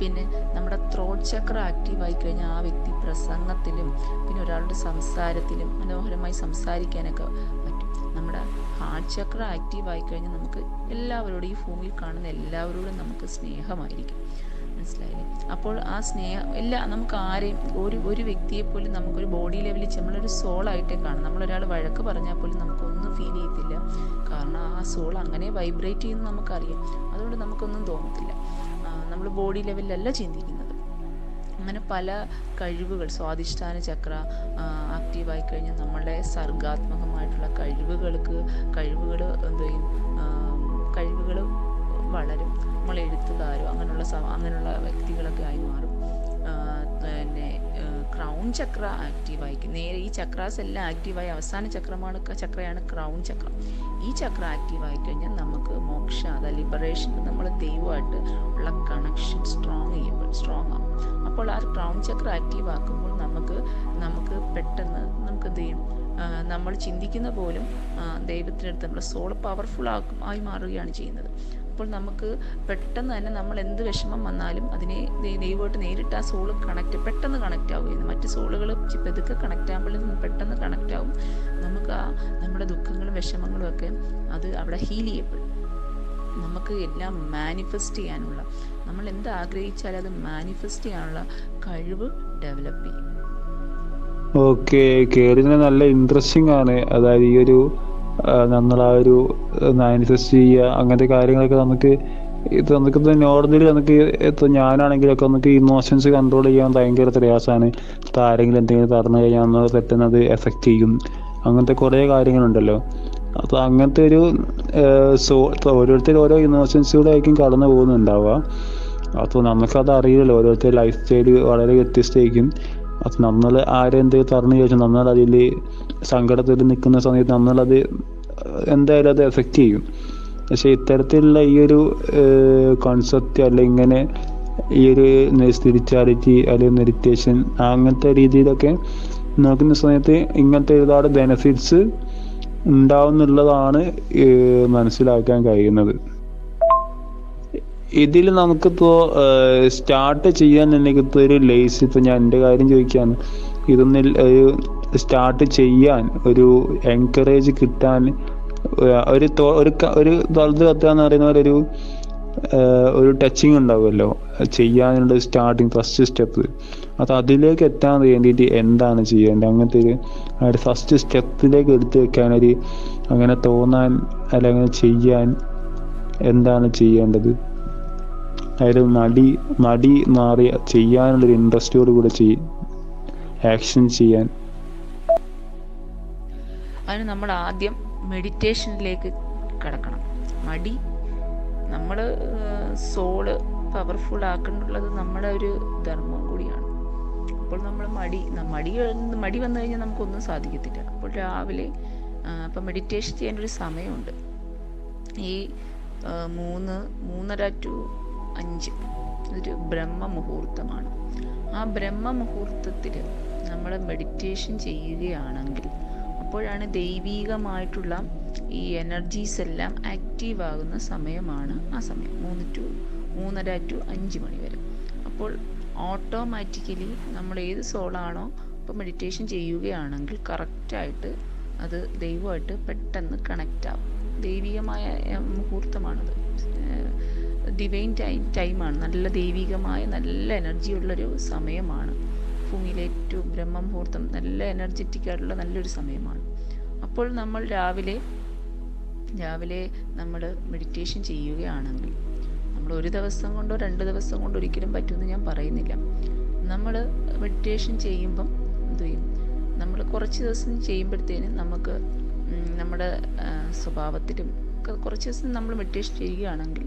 പിന്നെ നമ്മുടെ ത്രോട്ട് ചക്ര ആക്റ്റീവ് ആയി കഴിഞ്ഞാൽ ആ വ്യക്തി പ്രസംഗത്തിലും പിന്നെ ഒരാളുടെ സംസാരത്തിലും മനോഹരമായി സംസാരിക്കാനൊക്കെ പറ്റും. നമ്മുടെ ഹാർട്ട് ചക്ര ആക്റ്റീവ് ആയി കഴിഞ്ഞാൽ നമുക്ക് എല്ലാവരോടും, ഈ ഭൂമിയിൽ കാണുന്ന എല്ലാവരോടും നമുക്ക് സ്നേഹമായിരിക്കും. മനസ്സിലായില്ലേ? അപ്പോൾ ആ സ്നേഹം നമുക്ക് ആരെയും ഒരു വ്യക്തിയെ പോലും നമുക്കൊരു ബോഡി ലെവലിൽ നമ്മളൊരു സോളായിട്ടേ കാണും. നമ്മളൊരാൾ വഴക്ക് പറഞ്ഞാൽ പോലും നമുക്കൊന്നും ഫീൽ ചെയ്യത്തില്ല. കാരണം ആ സോൾ അങ്ങനെ വൈബ്രേറ്റ് ചെയ്യുന്നത് നമുക്കറിയാം. അതുകൊണ്ട് നമുക്കൊന്നും തോന്നത്തില്ല. നമ്മൾ ബോഡി ലെവലിലല്ല ചിന്തിക്കുന്നത്. അങ്ങനെ പല കഴിവുകൾ, സ്വാധിഷ്ഠാന ചക്ര ആക്റ്റീവായി കഴിഞ്ഞാൽ നമ്മളുടെ സർഗാത്മകമായിട്ടുള്ള കഴിവുകൾ വളരും. നമ്മൾ എഴുത്തുകാരോ അങ്ങനെയുള്ള വ്യക്തികളൊക്കെ ആയി മാറും. പിന്നെ ക്രൗൺ ചക്ര ആക്റ്റീവായി നേരെ ഈ ചക്രാസ് എല്ലാം ആക്റ്റീവായി അവസാന ചക്രയാണ് ക്രൗൺ ചക്ര. ഈ ചക്ര ആക്റ്റീവായി കഴിഞ്ഞാൽ നമുക്ക് മോക്ഷ, ലിബറേഷൻ, നമ്മൾ ദൈവമായിട്ട് ഉള്ള കണക്ഷൻ സ്ട്രോങ് ആകും. അപ്പോൾ ആ ക്രൗൺ ചക്ര ആക്റ്റീവ് ആക്കുമ്പോൾ നമുക്ക് പെട്ടെന്ന് നമുക്ക് എന്ത് ചെയ്യും, നമ്മൾ ചിന്തിക്കുന്ന പോലും ദൈവത്തിനടുത്ത് നമ്മുടെ സോൾ പവർഫുൾ ആയി മാറുകയാണ് ചെയ്യുന്നത്. അപ്പോൾ നമുക്ക് പെട്ടെന്ന് തന്നെ നമ്മൾ എന്ത് വിഷമം വന്നാലും അതിനെ ദൈവമായിട്ട് നേരിട്ട് ആ സോള് പെട്ടെന്ന് കണക്റ്റ് ആവുകയാണ്. മറ്റ് സോളുകൾ പെതുക്കെ കണക്റ്റ് ആകുമ്പോൾ പെട്ടെന്ന് കണക്റ്റ് ആവും. നമുക്ക് നമ്മുടെ ദുഃഖങ്ങളും വിഷമങ്ങളും ഒക്കെ അത് അവിടെ ഹീൽ ചെയ്യപ്പെടും. നമുക്ക് എല്ലാം മാനിഫെസ്റ്റ് ചെയ്യാനുള്ള, നമ്മൾ എന്ത് ആഗ്രഹിച്ചാലും അത് മാനിഫെസ്റ്റ് ചെയ്യാനുള്ള കഴിവ് ഡെവലപ്പ് ചെയ്യും. ഓക്കെ, കേറിന് നല്ല ഇൻട്രസ്റ്റിംഗ് ആണ്. അതായത് ഈ ഒരു നമ്മൾ ആ ഒരു മാനിഫെസ്റ്റ് ചെയ്യുക അങ്ങനത്തെ കാര്യങ്ങളൊക്കെ നമുക്ക് നോർമലി ഇപ്പോൾ ഞാനാണെങ്കിലൊക്കെ നമുക്ക് ഇമോഷൻസ് കൺട്രോൾ ചെയ്യാൻ ഭയങ്കര പ്രയാസമാണ്. ഇപ്പോൾ ആരെങ്കിലും എന്തെങ്കിലും പറഞ്ഞു കഴിഞ്ഞാൽ നമ്മൾ പെട്ടെന്ന് അത് എഫക്റ്റ് ചെയ്യും. അങ്ങനത്തെ കുറേ കാര്യങ്ങളുണ്ടല്ലോ. അപ്പോൾ അങ്ങനത്തെ ഒരു ഓരോരുത്തർ ഓരോ ഇമോഷൻസിലൂടെ ആയിരിക്കും കടന്നു പോകുന്നുണ്ടാവുക. അപ്പോൾ നമുക്കത് അറിയില്ലല്ലോ. ഓരോരുത്തർ ലൈഫ് സ്റ്റൈൽ വളരെ വ്യത്യസ്തമായിരിക്കും. അപ്പം നമ്മൾ ആരെന്തെങ്കിലും പറഞ്ഞു ചോദിച്ചാൽ നമ്മളതിൽ സങ്കടത്തിൽ നിൽക്കുന്ന സമയത്ത് നമ്മളത് എന്തായാലും അത് എഫക്റ്റ് ചെയ്യും. പക്ഷെ ഇത്തരത്തിലുള്ള ഈ ഒരു കോൺസെപ്റ്റ് അല്ലെങ്കിൽ ഇങ്ങനെ ഈ ഒരു സ്പിരിച്വാലിറ്റി അല്ലെങ്കിൽ മെഡിറ്റേഷൻ അങ്ങനത്തെ രീതിയിലൊക്കെ നോക്കുന്ന സമയത്ത് ഇങ്ങനത്തെ ഒരുപാട് ബെനിഫിറ്റ്സ് ഉണ്ടാവുന്നുള്ളതാണ് മനസ്സിലാക്കാൻ കഴിയുന്നത്. ഇതിൽ നമുക്കിപ്പോൾ സ്റ്റാർട്ട് ചെയ്യാന്നുണ്ടെങ്കിൽ ഇപ്പോൾ ഒരു ലേസ്, ഇപ്പോൾ ഞാൻ എൻ്റെ കാര്യം ചോദിക്കുകയാണ്, ഇതൊന്നിൽ ഒരു സ്റ്റാർട്ട് ചെയ്യാൻ ഒരു എൻകറേജ് കിട്ടാൻ ഒരു വലുത് കത്തുക എന്ന് പറയുന്ന പോലെ ഒരു ടച്ചിങ് ഉണ്ടാവുമല്ലോ ചെയ്യാനുള്ള സ്റ്റാർട്ടിങ് ഫസ്റ്റ് സ്റ്റെപ്പ്. അപ്പോൾ അതിലേക്ക് എത്താൻ വേണ്ടിയിട്ട് എന്താണ് ചെയ്യേണ്ടത്? അങ്ങനത്തെ ഒരു ഫസ്റ്റ് സ്റ്റെപ്പിലേക്ക് എടുത്തു വെക്കാൻ അങ്ങനെ തോന്നാൻ അല്ലെങ്കിൽ ചെയ്യാൻ എന്താണ് ചെയ്യേണ്ടത്? അതായത് മടി മാറി ചെയ്യാനുള്ളൊരു ഇൻട്രസ്റ്റോട് കൂടെ ആക്ഷൻ ചെയ്യാൻ. അതിന് നമ്മൾ ആദ്യം മെഡിറ്റേഷനിലേക്ക് കടക്കണം. നമ്മൾ സോള് പവർഫുൾ ആക്കേണ്ടുള്ളത് നമ്മുടെ ഒരു ധർമ്മം കൂടിയാണ്. അപ്പോൾ നമ്മൾ മടി വന്നു കഴിഞ്ഞാൽ നമുക്കൊന്നും സാധിക്കത്തില്ല. അപ്പോൾ രാവിലെ ഇപ്പം മെഡിറ്റേഷൻ ചെയ്യാൻ ഒരു സമയമുണ്ട്. ഈ 3:30 to 5 ഇതൊരു ബ്രഹ്മമുഹൂർത്തമാണ്. ആ ബ്രഹ്മമുഹൂർത്തത്തിൽ നമ്മൾ മെഡിറ്റേഷൻ ചെയ്യുകയാണെങ്കിൽ അപ്പോഴാണ് ദൈവീകമായിട്ടുള്ള ഈ എനർജീസ് എല്ലാം ആക്റ്റീവ് ആകുന്ന സമയമാണ് ആ സമയം 3:30 to 5 മണി വരെ. അപ്പോൾ ഓട്ടോമാറ്റിക്കലി നമ്മൾ ഏത് സോളാണോ ഇപ്പോൾ മെഡിറ്റേഷൻ ചെയ്യുകയാണെങ്കിൽ കറക്റ്റായിട്ട് അത് ദൈവമായിട്ട് പെട്ടെന്ന് കണക്റ്റ് ആവും. ദൈവികമായ മുഹൂർത്തമാണത്, ഡിവൈൻ ടൈമാണ്, നല്ല ദൈവികമായ നല്ല എനർജിയുള്ളൊരു സമയമാണ്. ഭൂമിയിലെ ഏറ്റവും ബ്രഹ്മമുഹൂർത്തം, നല്ല എനർജറ്റിക് ആയിട്ടുള്ള നല്ലൊരു സമയമാണ്. അപ്പോൾ നമ്മൾ രാവിലെ നമ്മൾ മെഡിറ്റേഷൻ ചെയ്യുകയാണെങ്കിൽ നമ്മൾ ഒരു ദിവസം കൊണ്ടോ 2 ദിവസം കൊണ്ടോ ഒരിക്കലും പറ്റുമെന്ന് ഞാൻ പറയുന്നില്ല. നമ്മൾ മെഡിറ്റേഷൻ ചെയ്യുമ്പം എന്ത് ചെയ്യും, നമ്മൾ കുറച്ച് ദിവസം ചെയ്യുമ്പോഴത്തേനും നമുക്ക് നമ്മുടെ സ്വഭാവത്തിലും കുറച്ച് ദിവസം നമ്മൾ മെഡിറ്റേഷൻ ചെയ്യുകയാണെങ്കിൽ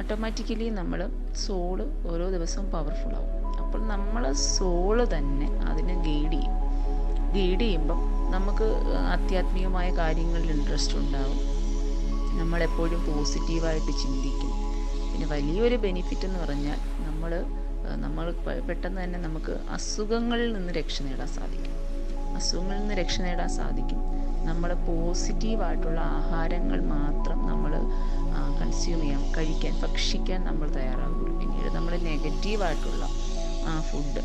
ഓട്ടോമാറ്റിക്കലി നമ്മൾ സോള് ഓരോ ദിവസവും പവർഫുള്ളാവും. അപ്പോൾ നമ്മളെ സോള് തന്നെ അതിനെ ഗൈഡ് ചെയ്യുമ്പം നമുക്ക് ആധ്യാത്മികമായ കാര്യങ്ങളിൽ ഇൻട്രസ്റ്റ് ഉണ്ടാവും. നമ്മളെപ്പോഴും പോസിറ്റീവായിട്ട് ചിന്തിക്കും. പിന്നെ വലിയൊരു ബെനിഫിറ്റ് എന്ന് പറഞ്ഞാൽ നമ്മൾ പെട്ടെന്ന് തന്നെ നമുക്ക് അസുഖങ്ങളിൽ നിന്ന് രക്ഷ നേടാൻ സാധിക്കും. നമ്മൾ പോസിറ്റീവായിട്ടുള്ള ആഹാരങ്ങൾ മാത്രം നമ്മൾ ഭക്ഷിക്കാൻ നമ്മൾ തയ്യാറാകുള്ളൂ. പിന്നീട് നമ്മൾ നെഗറ്റീവായിട്ടുള്ള ഫുഡ്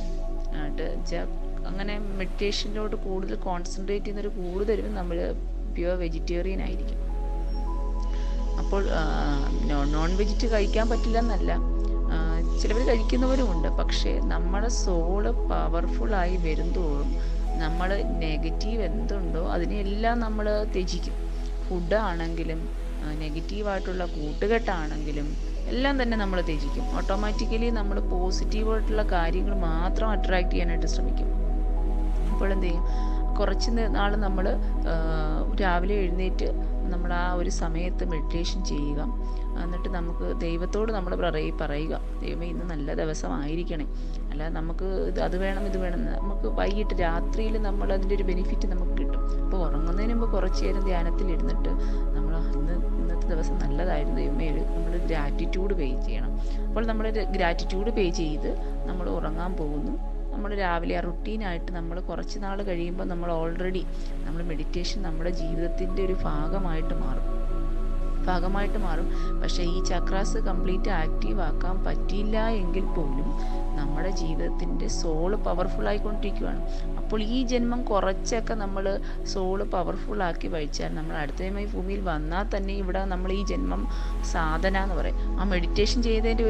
അങ്ങനെ മെഡിറ്റേഷനിലോട്ട് കൂടുതൽ കോൺസെൻട്രേറ്റ് ചെയ്യുന്നൊരു കൂടുതലും നമ്മൾ പ്യുവർ വെജിറ്റേറിയൻ ആയിരിക്കും. അപ്പോൾ നോൺ വെജിറ്റ് കഴിക്കാൻ പറ്റില്ല എന്നല്ല, ചിലവർ കഴിക്കുന്നവരുമുണ്ട്. പക്ഷേ നമ്മുടെ സോള് പവർഫുള്ളായി വരുന്തോറും നമ്മൾ നെഗറ്റീവ് എന്തുണ്ടോ അതിനെല്ലാം നമ്മൾ ത്യജിക്കും. ഫുഡാണെങ്കിലും നെഗറ്റീവായിട്ടുള്ള കൂട്ടുകെട്ടാണെങ്കിലും എല്ലാം തന്നെ നമ്മൾ ത്യജിക്കും. ഓട്ടോമാറ്റിക്കലി നമ്മൾ പോസിറ്റീവായിട്ടുള്ള കാര്യങ്ങൾ മാത്രം അട്രാക്റ്റ് ചെയ്യാനായിട്ട് ശ്രമിക്കും. അപ്പോൾ എന്ത് ചെയ്യും, കുറച്ച് നാൾ നമ്മൾ രാവിലെ എഴുന്നേറ്റ് നമ്മൾ ആ ഒരു സമയത്ത് മെഡിറ്റേഷൻ ചെയ്യുക. എന്നിട്ട് നമുക്ക് ദൈവത്തോട് നമ്മൾ പറയുക, ദൈവമേ ഇന്ന് നല്ല ദിവസമായിരിക്കണേ, അല്ലാതെ നമുക്ക് അത് വേണം ഇത് വേണം. നമുക്ക് വൈകിട്ട് രാത്രിയിൽ നമ്മൾ അതിൻ്റെ ഒരു ബെനിഫിറ്റ് നമുക്ക് കിട്ടും. അപ്പോൾ ഉറങ്ങുന്നതിന് മുമ്പ് കുറച്ച് നേരം ധ്യാനത്തിലിരുന്നിട്ട് നമ്മൾ ഇന്നത്തെ ദിവസം നല്ലതായിരുന്നു ദൈവമേ, നമ്മൾ ഗ്രാറ്റിറ്റ്യൂഡ് പേ ചെയ്യണം. അപ്പോൾ നമ്മൾ ഗ്രാറ്റിറ്റ്യൂഡ് പേ ചെയ്ത് നമ്മൾ ഉറങ്ങാൻ പോകുന്നു. നമ്മൾ രാവിലെ ആ റുട്ടീനായിട്ട് നമ്മൾ കുറച്ച് നാൾ കഴിയുമ്പോൾ നമ്മൾ മെഡിറ്റേഷൻ നമ്മുടെ ജീവിതത്തിൻ്റെ ഒരു ഭാഗമായിട്ട് മാറും. പക്ഷേ ഈ ചക്രാസ് കംപ്ലീറ്റ് ആക്റ്റീവ് ആക്കാൻ പറ്റിയില്ല എങ്കിൽ പോലും നമ്മുടെ ജീവിതത്തിൻ്റെ സോള് പവർഫുൾ ആയിക്കൊണ്ടിരിക്കുകയാണ്. അപ്പോൾ ഈ ജന്മം കുറച്ചൊക്കെ നമ്മൾ സോള് പവർഫുള്ളാക്കി വഹിച്ചാൽ നമ്മൾ അടുത്തമായി ഭൂമിയിൽ വന്നാൽ തന്നെ ഇവിടെ നമ്മൾ ഈ ജന്മം സാധന എന്ന് പറയും. ആ മെഡിറ്റേഷൻ ചെയ്തതിൻ്റെ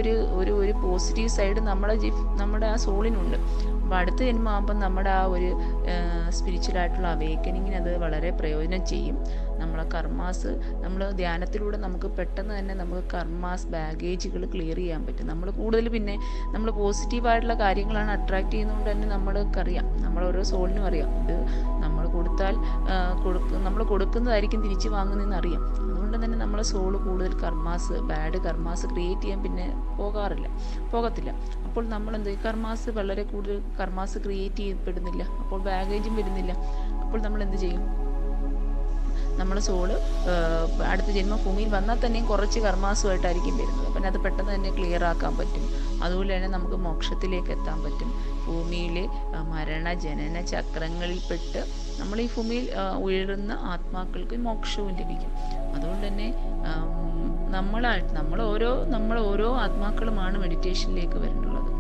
ഒരു പോസിറ്റീവ് സൈഡ് നമ്മുടെ ആ സോളിനുണ്ട്. അപ്പോൾ അടുത്ത ജന്മമാകുമ്പം നമ്മുടെ ആ ഒരു സ്പിരിച്വലായിട്ടുള്ള അവേക്കനിങ്ങിന് അത് വളരെ പ്രയോജനം ചെയ്യും. നമ്മളെ കർമാസ് നമ്മൾ ധ്യാനത്തിലൂടെ നമുക്ക് പെട്ടെന്ന് തന്നെ നമുക്ക് കർമാസ് ബാഗേജുകൾ ക്ലിയർ ചെയ്യാൻ പറ്റും. നമ്മൾ കൂടുതൽ പിന്നെ നമ്മൾ പോസിറ്റീവായിട്ടുള്ള കാര്യങ്ങളാണ് അട്രാക്റ്റ് ചെയ്യുന്നതുകൊണ്ട് തന്നെ നമ്മൾക്കറിയാം, നമ്മളോരോ സോളിനും അറിയാം ഇത് നമ്മൾ നമ്മൾ കൊടുക്കുന്നതായിരിക്കും തിരിച്ച് വാങ്ങുന്നതെന്ന് അറിയാം. അതുകൊണ്ട് തന്നെ നമ്മളെ സോള് കൂടുതൽ ബാഡ് കർമാസ് ക്രിയേറ്റ് ചെയ്യാൻ പിന്നെ പോകത്തില്ല. അപ്പോൾ നമ്മളെന്ത് വളരെ കൂടുതൽ കർമാസ് ക്രിയേറ്റ് ചെയ്യപ്പെടുന്നില്ല, അപ്പോൾ ബാഗേജും വരുന്നില്ല. അപ്പോൾ നമ്മൾ എന്ത് ചെയ്യും, നമ്മുടെ സോള് അടുത്ത ജന്മം ഭൂമിയിൽ വന്നാൽ തന്നെയും കുറച്ച് കർമാസുമായിട്ടായിരിക്കും വരുന്നത്. അപ്പം അത് പെട്ടെന്ന് തന്നെ ക്ലിയർ ആക്കാൻ പറ്റും. അതുപോലെ തന്നെ നമുക്ക് മോക്ഷത്തിലേക്ക് എത്താൻ പറ്റും. ഭൂമിയിലെ മരണ ജനന ചക്രങ്ങളിൽപ്പെട്ട് നമ്മൾ ഈ ഭൂമിയിൽ ഉയരുന്ന ആത്മാക്കൾക്ക് മോക്ഷവും ലഭിക്കും. അതുകൊണ്ട് തന്നെ നമ്മൾ ഓരോ ആത്മാക്കളുമാണ് മെഡിറ്റേഷനിലേക്ക് വരുന്നുള്ളത്.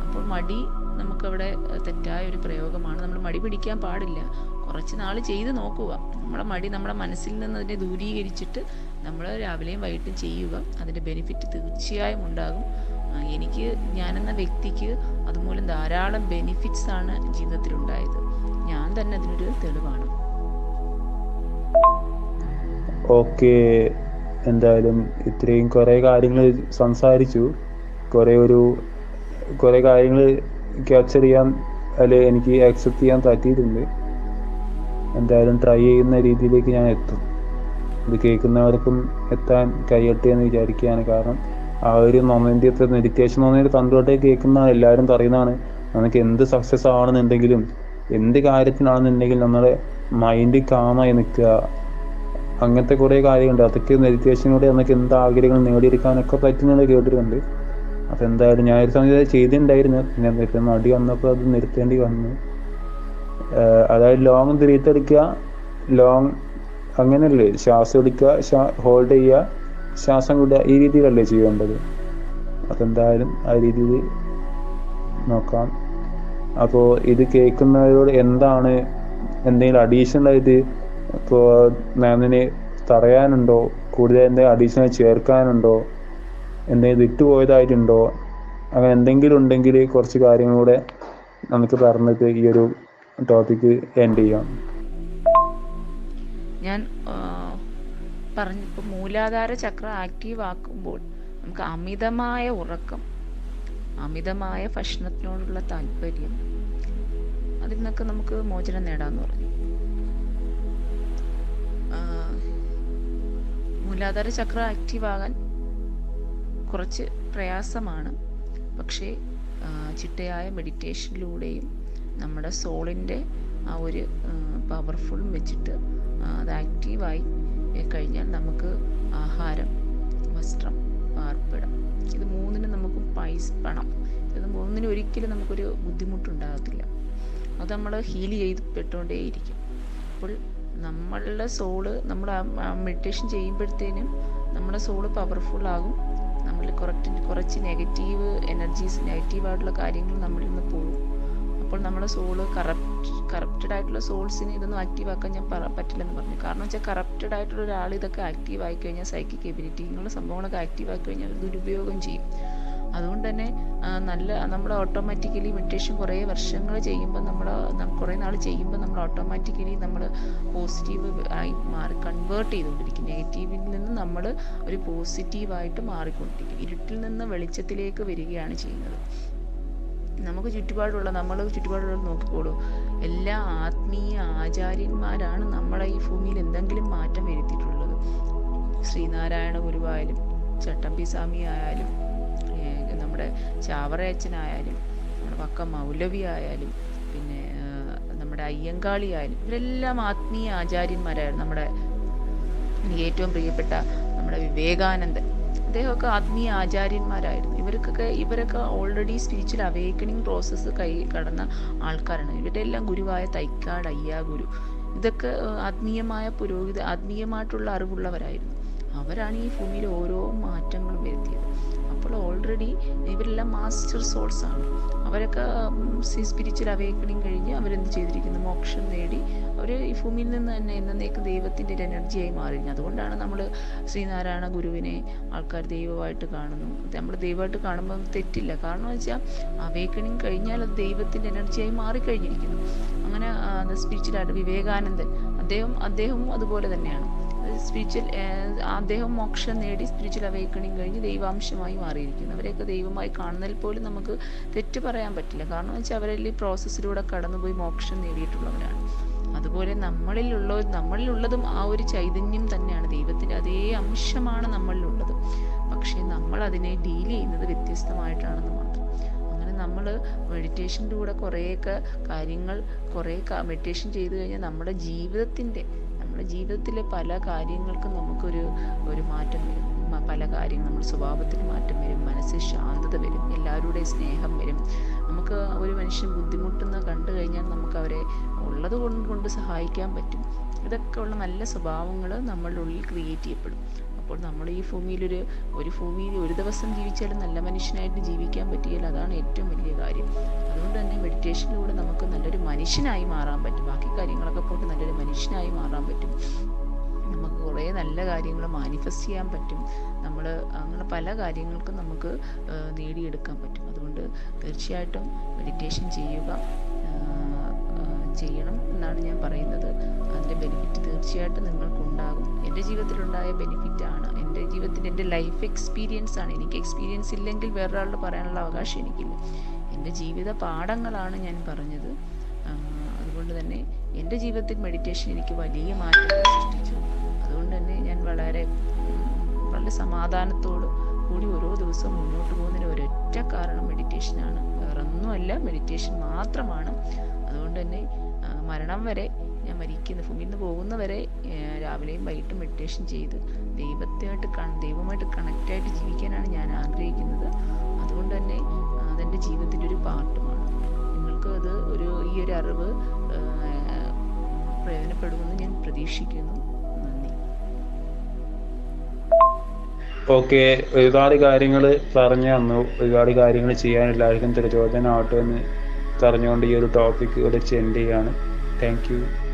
അപ്പോൾ മടി നമുക്കവിടെ തെറ്റായ ഒരു പ്രയോഗമാണ്. നമ്മൾ മടി പിടിക്കാൻ പാടില്ല. കുറച്ച് നാൾ ചെയ്ത് നോക്കുക. നമ്മുടെ മനസ്സിൽ നിന്ന് അതിനെ ദൂരീകരിച്ചിട്ട് നമ്മൾ രാവിലെയും വൈകിട്ടും ചെയ്യുക. അതിൻ്റെ ബെനിഫിറ്റ് തീർച്ചയായും ഉണ്ടാകും. ഞാനെന്ന വ്യക്തിക്ക് അതുമൂലം ധാരാളം ബെനിഫിറ്റ്സ് ആണ് ജീവിതത്തിലുണ്ടായത്. ഞാൻ തന്നെ അതിനൊരു തെളിവാണ്. ഓക്കെ, എന്തായാലും ഇത്രയും കുറേ കാര്യങ്ങൾ സംസാരിച്ചു. കുറേ കാര്യങ്ങൾ ക്യാപ്ചർ ചെയ്യാൻ എനിക്ക് ആക്സെപ്റ്റ് ചെയ്യാൻ പറ്റിയിട്ടുണ്ട്. എന്തായാലും ട്രൈ ചെയ്യുന്ന രീതിയിലേക്ക് ഞാൻ എത്തും. ഇത് കേൾക്കുന്നവർക്കും എത്താൻ കഴിയട്ടെ എന്ന് വിചാരിക്കുകയാണ്. കാരണം ആ ഒരു മെഡിറ്റേഷൻ തന്ത്രോട്ടേ കേൾക്കുന്ന എല്ലാവരും പറയുന്നതാണ്, നമുക്ക് എന്ത് സക്സസ് ആവണമെന്നുണ്ടെങ്കിലും എന്ത് കാര്യത്തിനാണെന്നുണ്ടെങ്കിലും നമ്മുടെ മൈൻഡ് കാമായി നിൽക്കുക, അങ്ങനത്തെ കുറേ കാര്യമുണ്ട്. അതൊക്കെ മെഡിറ്റേഷനിലൂടെ നമുക്ക് എന്ത് ആഗ്രഹങ്ങൾ നേടിയെടുക്കാനൊക്കെ പറ്റുന്നത് കേട്ടിട്ടുണ്ട്. അപ്പം എന്തായാലും ഞാനൊരു സമയത്ത് ചെയ്തിട്ടുണ്ടായിരുന്നു, പിന്നെ മടി വന്നപ്പോൾ അത് നിർത്തേണ്ടി വന്നു. അതായത് ലോങ് ബ്രീത്ത് എടുക്കുക, ലോങ് അങ്ങനെയല്ലേ? ശ്വാസം എടുക്കുക, ഹോൾഡ് ചെയ്യുക, ശ്വാസം വിടുക, ഈ രീതിയിലല്ലേ ചെയ്യേണ്ടത്? അതെന്തായാലും ആ രീതിയിൽ നോക്കാം. അപ്പോൾ ഇത് കേൾക്കുന്നവരോട് എന്താണ് എന്തെങ്കിലും അഡീഷണൽ ആയിട്ട് ഇപ്പോൾ മാമിന് പറയാനുണ്ടോ? കൂടുതൽ എന്തെങ്കിലും അഡീഷണൽ ചേർക്കാനുണ്ടോ? എന്തെങ്കിലും വിട്ടുപോയതായിട്ടുണ്ടോ? അങ്ങനെ എന്തെങ്കിലും ഉണ്ടെങ്കിൽ കുറച്ച് കാര്യങ്ങളൂടെ നമുക്ക് പറഞ്ഞിട്ട് ഈ ഒരു ടോപ്പിക്ക് എൻഡ് ചെയ്യാം. ഞാൻ പറഞ്ഞപ്പോൾ മൂലാധാര ചക്ര ആക്റ്റീവ് ആക്കുമ്പോൾ നമുക്ക് അമിതമായ ഉറക്കം, അമിതമായ ഭക്ഷണത്തിനോടുള്ള താല്പര്യം, അതിൽ നിന്നൊക്കെ നമുക്ക് മോചനം നേടാമെന്ന് പറഞ്ഞു. മൂലാധാര ചക്ര ആക്റ്റീവ് ആകാൻ കുറച്ച് പ്രയാസമാണ്. പക്ഷേ ചിട്ടയായ മെഡിറ്റേഷനിലൂടെയും നമ്മുടെ സോളിൻ്റെ ആ ഒരു പവർഫുൾ വെച്ചിട്ട് അത് ആക്റ്റീവായി കഴിഞ്ഞാൽ നമുക്ക് ആഹാരം, വസ്ത്രം, പാർപ്പിടം, ഇത് മൂന്നിനും നമുക്ക് പണം, ഇത് മൂന്നിനും ഒരിക്കലും നമുക്കൊരു ബുദ്ധിമുട്ടുണ്ടാകത്തില്ല. അത് നമ്മൾ ഹീൽ ചെയ്യപ്പെട്ടുകൊണ്ടേയിരിക്കും. അപ്പോൾ നമ്മളുടെ സോള്, നമ്മൾ മെഡിറ്റേഷൻ ചെയ്യുമ്പോഴത്തേനും നമ്മുടെ സോള് പവർഫുള്ളാകും. നമ്മൾ കുറച്ച് നെഗറ്റീവ് എനർജീസ്, നെഗറ്റീവായിട്ടുള്ള കാര്യങ്ങൾ നമ്മളിൽ നിന്ന് പോകും. അപ്പോൾ നമ്മുടെ സോള് കറപ്റ്റഡ് ആയിട്ടുള്ള സോൾസിന് ഇതൊന്നും ആക്റ്റീവ് ആക്കാൻ ഞാൻ പറ്റില്ലെന്ന് പറഞ്ഞു. കാരണം വെച്ചാൽ കറപ്റ്റഡ് ആയിട്ടുള്ള ഒരാൾ ഇതൊക്കെ ആക്റ്റീവ് ആയി കഴിഞ്ഞാൽ, സൈക്കിക് എബിലിറ്റി ഇങ്ങനെയുള്ള സംഭവങ്ങളൊക്കെ ആക്റ്റീവ് ആക്കി കഴിഞ്ഞാൽ ദുരുപയോഗം ചെയ്യും. അതുകൊണ്ട് തന്നെ നമ്മൾ ഓട്ടോമാറ്റിക്കലി മെഡിറ്റേഷൻ കുറേ വർഷങ്ങൾ ചെയ്യുമ്പോൾ, കുറേ നാൾ ചെയ്യുമ്പോൾ നമ്മൾ ഓട്ടോമാറ്റിക്കലി നമ്മൾ പോസിറ്റീവ് ആയി കൺവേർട്ട് ചെയ്തുകൊണ്ടിരിക്കും. നെഗറ്റീവിൽ നിന്ന് നമ്മൾ ഒരു പോസിറ്റീവായിട്ട് മാറിക്കൊണ്ടിരിക്കും. ഇരുട്ടിൽ നിന്ന് വെളിച്ചത്തിലേക്ക് വരികയാണ് ചെയ്യുന്നത്. നമുക്ക് ചുറ്റുപാടുള്ള നോക്കിക്കോളൂ, എല്ലാ ആത്മീയ ആചാര്യന്മാരാണ് നമ്മളെ ഈ ഭൂമിയിൽ എന്തെങ്കിലും മാറ്റം വരുത്തിയിട്ടുള്ളത്. ശ്രീനാരായണ ഗുരുവായാലും, ചട്ടമ്പി സ്വാമി ആയാലും, നമ്മുടെ ചാവറയച്ചനായാലും, നമ്മുടെ വക്കം മൗലവി ആയാലും, പിന്നെ നമ്മുടെ അയ്യങ്കാളി ആയാലും, ഇവരെല്ലാം ആത്മീയ ആചാര്യന്മാരായിരുന്നു. നമ്മുടെ എനിക്ക് ഏറ്റവും പ്രിയപ്പെട്ട നമ്മുടെ വിവേകാനന്ദൻ, അദ്ദേഹമൊക്കെ ആത്മീയ ആചാര്യന്മാരായിരുന്നു. ഇവരൊക്കെ ഓൾറെഡി സ്പിരിച്വൽ അവേക്കണിങ് പ്രോസസ്സ് കടന്ന ആൾക്കാരാണ്. ഇവരുടെ എല്ലാം ഗുരുവായ തൈക്കാട് അയ്യാ ഗുരു, ഇതൊക്കെ ആത്മീയമായ പുരോഹിത, ആത്മീയമായിട്ടുള്ള അറിവുള്ളവരായിരുന്നു. അവരാണ് ഈ ഭൂമിയിൽ ഓരോ മാറ്റങ്ങളും വരുത്തിയത്. അപ്പോൾ ഓൾറെഡി ഇവരെല്ലാം മാസ്റ്റർ സോൾസ് ആണ്. അവരൊക്കെ സ്പിരിച്വൽ അവേക്കണിങ് കഴിഞ്ഞ് അവരെന്ത് ചെയ്തിരിക്കുന്നു? മോക്ഷം നേടി അവർ ഈ ഭൂമിയിൽ നിന്ന് തന്നെ എന്നേക്കും ദൈവത്തിൻ്റെ ഒരു എനർജിയായി മാറിയിരുന്നു. അതുകൊണ്ടാണ് നമ്മൾ ശ്രീനാരായണ ഗുരുവിനെ ആൾക്കാർ ദൈവമായിട്ട് കാണുന്നു. നമ്മൾ ദൈവമായിട്ട് കാണുമ്പോൾ തെറ്റില്ല. കാരണം വെച്ചാൽ അവേക്കണിങ് കഴിഞ്ഞാൽ അത് ദൈവത്തിൻ്റെ എനർജിയായി മാറിക്കഴിഞ്ഞിരിക്കുന്നു. അങ്ങനെ സ്പിരിച്വൽ വിവേകാനന്ദൻ, അദ്ദേഹവും അതുപോലെ തന്നെയാണ്. അദ്ദേഹം മോക്ഷം നേടി സ്പിരിച്വൽ അവേക്കണിങ് കഴിഞ്ഞ് ദൈവാംശമായി മാറിയിരിക്കുന്നു. അവരെയൊക്കെ ദൈവമായി കാണുന്നതിൽ പോലും നമുക്ക് തെറ്റ് പറയാൻ പറ്റില്ല. കാരണം വെച്ചാൽ അവരെല്ലാം ഈ പ്രോസസ്സിലൂടെ കടന്നുപോയി മോക്ഷം നേടിയിട്ടുള്ളവരാണ്. അതുപോലെ നമ്മളിലുള്ളതും ആ ഒരു ചൈതന്യം തന്നെയാണ്, ദൈവത്തിൻ്റെ അതേ അംശമാണ് നമ്മളിലുള്ളത്. പക്ഷേ നമ്മൾ അതിനെ ഡീൽ ചെയ്യുന്നത് വ്യത്യസ്തമായിട്ടാണെന്ന് മാത്രം. അങ്ങനെ നമ്മൾ മെഡിറ്റേഷനിലൂടെ കുറേയൊക്കെ കാര്യങ്ങൾ മെഡിറ്റേഷൻ ചെയ്തു കഴിഞ്ഞാൽ നമ്മുടെ ജീവിതത്തിലെ പല കാര്യങ്ങൾക്കും നമുക്കൊരു മാറ്റം വരും. പല കാര്യങ്ങൾ നമ്മുടെ സ്വഭാവത്തിൽ മാറ്റം വരും, മനസ്സിൽ ശാന്തത വരും, എല്ലാവരുടെയും സ്നേഹം വരും. നമുക്ക് ഒരു മനുഷ്യൻ ബുദ്ധിമുട്ടുന്ന കണ്ടു കഴിഞ്ഞാൽ നമുക്ക് അവരെ ഉള്ളത് കൊണ്ട് സഹായിക്കാൻ പറ്റും. ഇതൊക്കെ ഉള്ള നല്ല സ്വഭാവങ്ങൾ നമ്മളുടെ ഉള്ളിൽ ക്രിയേറ്റ് ചെയ്യപ്പെടും. അപ്പോൾ നമ്മൾ ഈ ഭൂമിയിൽ ഒരു ദിവസം ജീവിച്ചാലും നല്ല മനുഷ്യനായിട്ട് ജീവിക്കാൻ പറ്റിയാൽ അതാണ് ഏറ്റവും വലിയ കാര്യം. അതുകൊണ്ട് തന്നെ മെഡിറ്റേഷനിലൂടെ നമുക്ക് നല്ലൊരു മനുഷ്യനായി മാറാൻ പറ്റും. ബാക്കി കാര്യങ്ങളൊക്കെ പോട്ട് നല്ലൊരു മനുഷ്യനായി മാറാൻ പറ്റും. നമുക്ക് കുറേ നല്ല കാര്യങ്ങൾ മാനിഫെസ്റ്റ് ചെയ്യാൻ പറ്റും. അങ്ങനെ പല കാര്യങ്ങൾക്കും നമുക്ക് നേടിയെടുക്കാൻ പറ്റും. അതുകൊണ്ട് തീർച്ചയായിട്ടും മെഡിറ്റേഷൻ ചെയ്യണം എന്നാണ് ഞാൻ പറയുന്നത്. അതിൻ്റെ ബെനിഫിറ്റ് തീർച്ചയായിട്ടും നിങ്ങൾക്കുണ്ടാകും. എൻ്റെ ജീവിതത്തിലുണ്ടായ ബെനിഫിറ്റാണ്, എൻ്റെ ലൈഫ് എക്സ്പീരിയൻസ് ആണ്. എനിക്ക് എക്സ്പീരിയൻസ് ഇല്ലെങ്കിൽ വേറൊരാളോട് പറയാനുള്ള അവകാശം എനിക്കില്ല. എൻ്റെ ജീവിത പാഠങ്ങളാണ് ഞാൻ പറഞ്ഞത്. അതുകൊണ്ട് തന്നെ എൻ്റെ ജീവിതത്തിൽ മെഡിറ്റേഷൻ എനിക്ക് വലിയ മാറ്റങ്ങൾ സൃഷ്ടിച്ചു. അതുകൊണ്ട് തന്നെ ഞാൻ വളരെ സമാധാനത്തോട് കൂടി ഓരോ ദിവസവും മുന്നോട്ട് പോകുന്നതിന് ഒരൊറ്റ കാരണം മെഡിറ്റേഷനാണ്, വേറൊന്നുമല്ല, മെഡിറ്റേഷൻ മാത്രമാണ്. അതുകൊണ്ട് തന്നെ മരണം വരെ ഞാൻ ഭൂമിയിൽ നിന്ന് പോകുന്നവരെ രാവിലെയും വൈകിട്ടും മെഡിറ്റേഷൻ ചെയ്ത് ദൈവമായിട്ട് കണക്റ്റായിട്ട് ജീവിക്കാനാണ് ഞാൻ ആഗ്രഹിക്കുന്നത്. അതുകൊണ്ട് തന്നെ അതെൻ്റെ ജീവിതത്തിൻ്റെ ഒരു പാർട്ടുമാണ്. നിങ്ങൾക്ക് ഈ ഒരു അറിവ് പ്രയോജനപ്പെടുമെന്ന് ഞാൻ പ്രതീക്ഷിക്കുന്നു. ഓക്കെ, ഒരുപാട് കാര്യങ്ങൾ പറഞ്ഞു തന്നു. ഒരുപാട് കാര്യങ്ങൾ ചെയ്യാൻ എല്ലാവർക്കും പ്രചോദനമാവട്ടെ എന്ന് പറഞ്ഞുകൊണ്ട് ഈ ഒരു ടോപ്പിക് ഇവിടെ ചെൻഡ് ചെയ്യാണ്. Thank you.